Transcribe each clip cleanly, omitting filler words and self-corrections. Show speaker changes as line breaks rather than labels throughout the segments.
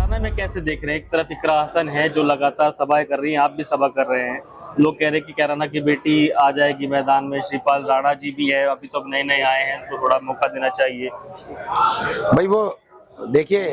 कैराना में कैसे देख रहे हैं? एक तरफ इकरा हसन है जो लगातार सभाएं कर रही हैं, आप भी सभा कर रहे हैं। लोग कह रहे हैं कि कैराना की बेटी आ जाएगी मैदान में। श्रीपाल राणा जी भी है, अभी तो नए नए आए हैं, तो थोड़ा मौका देना चाहिए।
भाई वो देखिए,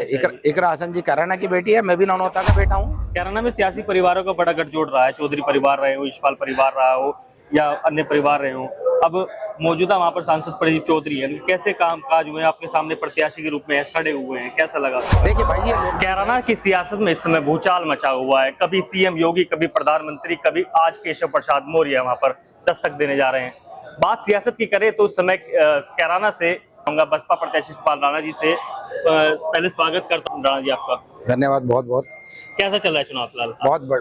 इकरा हसन जी कैराना की बेटी है, मैं भी नौनौता का बेटा हूँ।
कैराना में सियासी परिवारों का बड़ा गठजोड़ रहा है, चौधरी परिवार रहे हो, यशपाल परिवार रहा हो या अन्य परिवार रहे हो। अब मौजूदा वहाँ पर सांसद प्रदीप चौधरी है, कैसे काम काज हुए, आपके सामने प्रत्याशी के रूप में खड़े हुए हैं, कैसा लगा?
देखिए भाई, ये लोग
कैराना की सियासत में इस समय भूचाल मचा हुआ है। कभी सीएम योगी, कभी प्रधानमंत्री, कभी आज केशव प्रसाद मौर्य वहां पर दस्तक देने जा रहे हैं। बात सियासत की करें तो उस समय कैराना से आऊंगा बसपा प्रत्याशी श्रीपाल राणा जी से। पहले स्वागत करता हूँ राणा जी आपका।
धन्यवाद, बहुत बहुत।
कैसा चल रहा है चुनाव फिलहाल?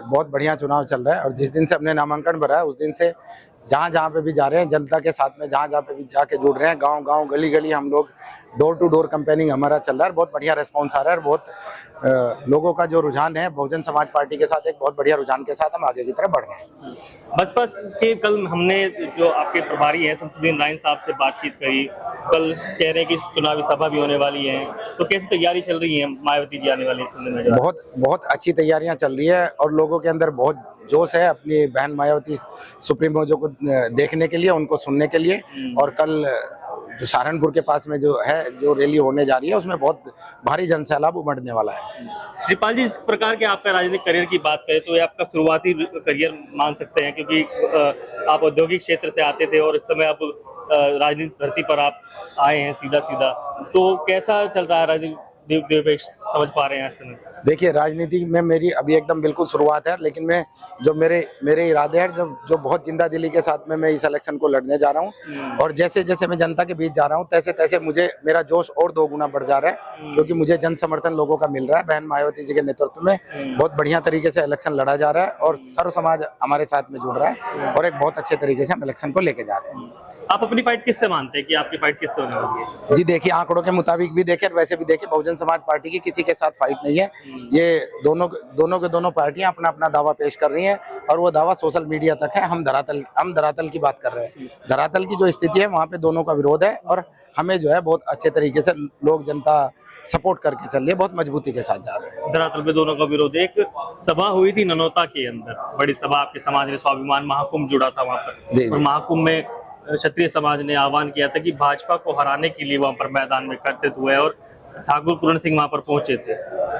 बहुत बढ़िया चुनाव चल रहा है, और जिस दिन से हमने नामांकन भरा है उस दिन से जहाँ पे भी जा रहे हैं, जनता के साथ में जहाँ पे भी जाके जुड़ रहे हैं, गांव गांव गली गली हम लोग डोर टू डोर कैंपेनिंग हमारा चल रहा है। बहुत बढ़िया रिस्पॉन्स आ रहा है, और बहुत लोगों का जो रुझान है बहुजन समाज पार्टी के साथ, एक बहुत बढ़िया रुझान के साथ हम आगे की तरफ बढ़ रहे हैं।
बसपा के कल हमने जो आपके प्रभारी हैं शमसुद्दीन राइन साहब से बातचीत करी। कल कह रहे हैं कि चुनावी सभा भी होने वाली है, तो कैसी तैयारी चल रही है? मायावती जी आने वाली है सुनने में।
बहुत अच्छी तैयारियां चल रही है, और लोगों के अंदर बहुत जोश है अपनी बहन मायावती सुप्रीमो जो को देखने के लिए, उनको सुनने के लिए। और कल जो सहारनपुर के पास में जो रैली होने जा रही है, उसमें बहुत भारी जनसैलाब उमड़ने वाला है।
श्रीपाल जी, इस प्रकार के आपका राजनीतिक करियर की बात करें तो ये आपका शुरुआती करियर मान सकते हैं, क्योंकि आप औद्योगिक क्षेत्र से आते थे और इस समय आप राजनीतिक धरती पर आप आए हैं सीधा सीधा। तो कैसा चल रहा है राजनीतिक निरपेक्ष, समझ पा रहे हैं इस समय?
देखिए, राजनीति में मेरी अभी एकदम बिल्कुल शुरुआत है, लेकिन मैं जो मेरे इरादे हैं, जो बहुत जिंदा दिली के साथ में मैं इस इलेक्शन को लड़ने जा रहा हूँ। और जैसे जैसे मैं जनता के बीच जा रहा हूँ, तैसे तैसे मुझे मेरा जोश और 2 गुना बढ़ जा रहा है, क्योंकि मुझे जन समर्थन लोगों का मिल रहा है। बहन मायावती जी के नेतृत्व में बहुत बढ़िया तरीके से इलेक्शन लड़ा जा रहा है, और सर्व समाज हमारे साथ में जुड़ रहा है, और एक बहुत अच्छे तरीके से हम इलेक्शन को लेके जा रहे हैं।
आप अपनी फाइट किससे मानते हैं कि आपकी फाइट किससे होने वाली है?
जी देखिए, आंकड़ों के मुताबिक भी देखें और वैसे भी देखें, बहुजन समाज पार्टी की किसी के साथ फाइट नहीं है। ये दोनों पार्टियां अपना अपना दावा पेश कर रही हैं, और वो दावा सोशल मीडिया तक है। हम धरातल की बात कर रहे हैं। धरातल की जो स्थिति है, वहाँ पे दोनों का विरोध है, और हमें जो है बहुत अच्छे तरीके से लोग जनता सपोर्ट करके चल रही है, बहुत मजबूती के साथ जा रहे हैं।
धरातल पे दोनों का विरोध। एक सभा हुई थी ननौता के अंदर, बड़ी सभा, आपके समाज ने स्वाभिमान महाकुंभ जुड़ा था वहाँ पर, और महाकुंभ में क्षत्रिय समाज ने आह्वान किया था कि भाजपा को हराने के लिए वहां पर मैदान में एकत्रित हुए, और ठाकुर पूरण सिंह वहां पर पहुंचे थे।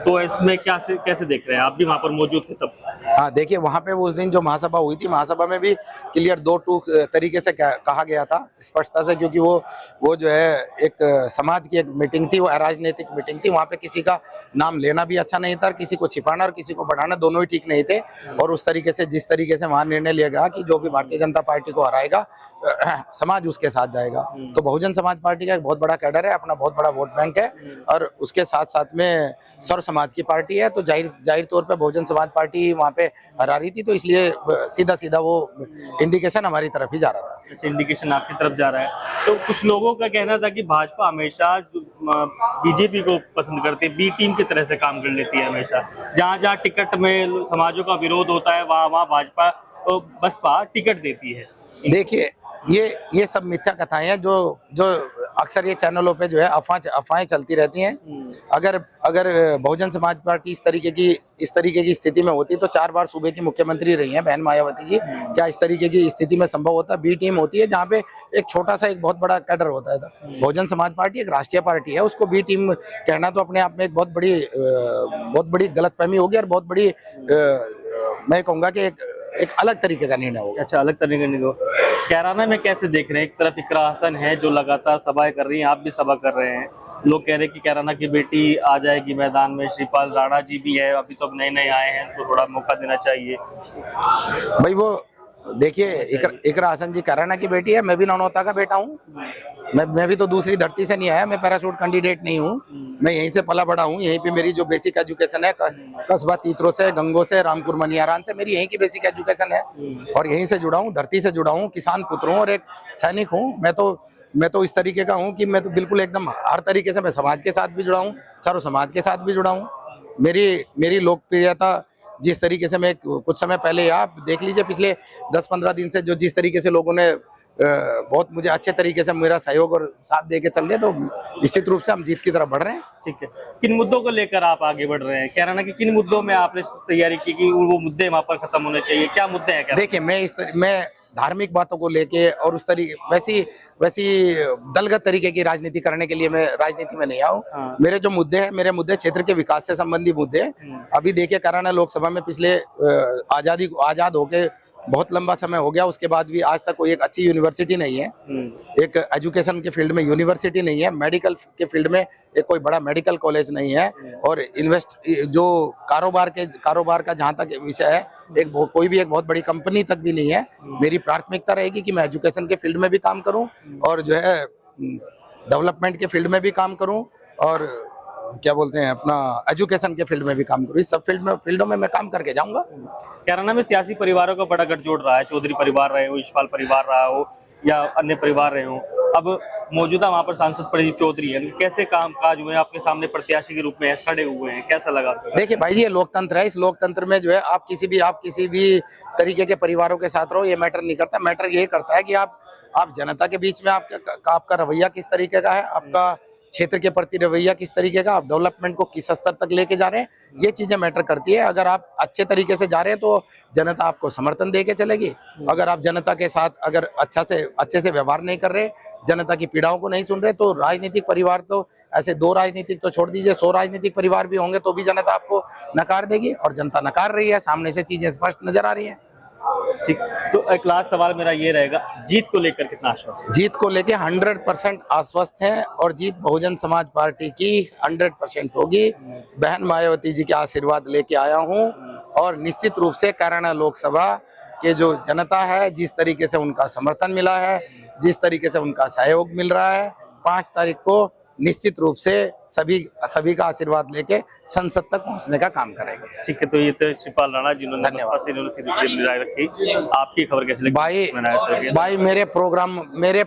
तो इसमें कैसे देख रहे हैं? आप भी वहां पर मौजूद थे तब।
हाँ देखिए, वहाँ पे उस दिन जो महासभा हुई थी, महासभा में भी क्लियर 2-2 तरीके से कहा गया था स्पष्टता से, क्योंकि वो जो है एक समाज की एक मीटिंग थी, वो अराजनीतिक मीटिंग थी। वहाँ पे किसी का नाम लेना भी अच्छा नहीं था, और किसी को छिपाना और किसी को बढ़ाना दोनों ही ठीक नहीं थे। और उस तरीके से जिस तरीके से वहाँ निर्णय लिया गया कि जो भी भारतीय जनता पार्टी को हराएगा, समाज उसके साथ जाएगा। तो बहुजन समाज पार्टी का एक बहुत बड़ा कैडर है, अपना बहुत बड़ा वोट बैंक है, और उसके साथ साथ में सर्व समाज की पार्टी है। तो जाहिर तौर पे बहुजन समाज पार्टी वहाँ पे हरा रही थी, तो इसलिए सीधा वो इंडिकेशन हमारी तरफ ही जा रहा था।
अच्छा, इंडिकेशन आपकी तरफ जा रहा है। तो कुछ लोगों का कहना था कि भाजपा हमेशा बीजेपी को पसंद करती है, बी टीम की तरह से काम कर लेती है हमेशा। जहाँ टिकट में समाजों का विरोध होता है, वहाँ भाजपा तो बसपा टिकट देती है।
देखिए, ये सब मिथ्या कथाएं हैं, जो अक्सर ये चैनलों पे जो है अफवाहें चलती रहती हैं। अगर बहुजन समाज पार्टी इस तरीके की स्थिति में होती तो 4 बार सूबे की मुख्यमंत्री रही हैं बहन मायावती जी। क्या इस तरीके की स्थिति में संभव होता? बी टीम होती है, जहाँ पे एक छोटा सा एक बहुत बड़ा कैडर होता है। बहुजन समाज पार्टी एक राष्ट्रीय पार्टी है, उसको बी टीम कहना तो अपने आप में एक बहुत बड़ी गलतफहमी होगी, और बहुत बड़ी मैं कहूँगा कि एक अलग तरीके का निर्णय होगा।
अच्छा, अलग तरीके का निर्णय। कैराना में कैसे देख रहे हैं? एक तरफ इकरा हसन है जो लगातार सभाएं कर रही हैं, आप भी सभा कर रहे हैं। लोग कह रहे हैं कि कैराना की बेटी आ जाएगी मैदान में। श्रीपाल राणा जी भी है, अभी तो नए नए आए हैं, तो थोड़ा मौका देना चाहिए।
भाई वो देखिए, इकरा हसन जी कैराना की बेटी है, मैं भी नौनौता का बेटा हूँ। मैं भी तो दूसरी धरती से नहीं आया, मैं पैराशूट कैंडिडेट नहीं हूँ। मैं यहीं से पला बड़ा हूँ। यहीं पे मेरी जो बेसिक एजुकेशन है, कस्बा तीतरो से, गंगो से, रामपुर मनियारान से, मेरी यहीं की बेसिक एजुकेशन है, और यहीं से जुड़ा हूँ, धरती से जुड़ा हूँ, किसान पुत्र हूँ और एक सैनिक हूँ। मैं तो इस तरीके का हूँ कि मैं तो बिल्कुल एकदम हर तरीके से मैं समाज के साथ भी जुड़ा हूँ, सर्व समाज के साथ भी जुड़ा हूँ। मेरी लोकप्रियता जिस तरीके से, मैं कुछ समय पहले आप देख लीजिए, पिछले 10-15 दिन से जो जिस तरीके से लोगों ने बहुत मुझे अच्छे तरीके से मेरा सहयोग और साथ दे के चल रहे हैं, तो निश्चित रूप से हम जीत की तरफ बढ़ रहे हैं।
ठीक है, किन मुद्दों को लेकर आप आगे बढ़ रहे हैं? कह रहा ना कि किन मुद्दों में आपने तैयारी की कि वो मुद्दे वहां पर खत्म होने चाहिए, क्या मुद्दे हैं? क्या
देखिए, मैं धार्मिक बातों को लेके और उस तरीके वैसी दलगत तरीके की राजनीति करने के लिए मैं राजनीति में नहीं आऊँ।
हाँ।
मेरे जो मुद्दे हैं, मेरे मुद्दे क्षेत्र के विकास से संबंधी मुद्दे हैं। अभी देखिए, कराना लोकसभा में पिछले आजाद होके बहुत लंबा समय हो गया, उसके बाद भी आज तक कोई एक अच्छी यूनिवर्सिटी नहीं है, एक एजुकेशन के फील्ड में यूनिवर्सिटी नहीं है, मेडिकल के फील्ड में एक कोई बड़ा मेडिकल कॉलेज नहीं है, और जो कारोबार का जहाँ तक विषय है, कोई भी एक बहुत बड़ी कंपनी तक भी नहीं है। मेरी प्राथमिकता रहेगी कि मैं एजुकेशन के फील्ड में भी काम करूं और जो है डेवलपमेंट के फील्ड में भी काम करूं, और क्या बोलते हैं, अपना एजुकेशन के फील्ड में भी काम करूं। इस सब फील्डों में मैं काम करके जाऊंगा।
कैराना में सियासी परिवारों का बड़ा गठजोड़ रहा है, चौधरी परिवार रहे हो, यशपाल परिवार रहा हो या अन्य परिवार रहे हो। अब मौजूदा वहाँ पर सांसद प्रदीप चौधरी है, कैसे काम काज हुए आपके सामने प्रत्याशी के रूप में खड़े हुए हैं, कैसा लगा?
देखिए भाई जी, ये लोकतंत्र है। इस लोकतंत्र में जो है आप किसी भी तरीके के परिवारों के साथ रहो, ये मैटर नहीं करता। मैटर ये करता है कि आप जनता के बीच में आपका रवैया किस तरीके का है, आपका क्षेत्र के प्रति रवैया किस तरीके का, आप डेवलपमेंट को किस स्तर तक लेके जा रहे हैं, ये चीजें मैटर करती है। अगर आप अच्छे तरीके से जा रहे हैं तो जनता आपको समर्थन दे के चलेगी। अगर आप जनता के साथ अगर अच्छे से व्यवहार नहीं कर रहे, जनता की पीड़ाओं को नहीं सुन रहे, तो राजनीतिक परिवार तो ऐसे 2 राजनीतिक तो छोड़ दीजिए, 100 राजनीतिक परिवार भी होंगे तो भी जनता आपको नकार देगी, और जनता नकार रही है। सामने से चीजें स्पष्ट नजर आ रही है।
ठीक, तो एक लास्ट सवाल मेरा ये रहेगा, जीत को लेकर कितना आश्वस्त?
जीत को लेकर 100% आश्वस्त है, और जीत बहुजन समाज पार्टी की 100% होगी। बहन मायावती जी के आशीर्वाद लेके आया हूं, और निश्चित रूप से कैराना लोकसभा के जो जनता है, जिस तरीके से उनका समर्थन मिला है, जिस तरीके से उनका सहयोग मिल रहा है, 5 तारीख को निश्चित रूप से सभी का आशीर्वाद लेके संसद तक पहुंचने का काम करेंगे।
ठीक है, तो ये तो शिवपाल राणा जिन्होंने
धन्यवाद।
रखी। आपकी खबर कैसी लगी?
भाई मेरे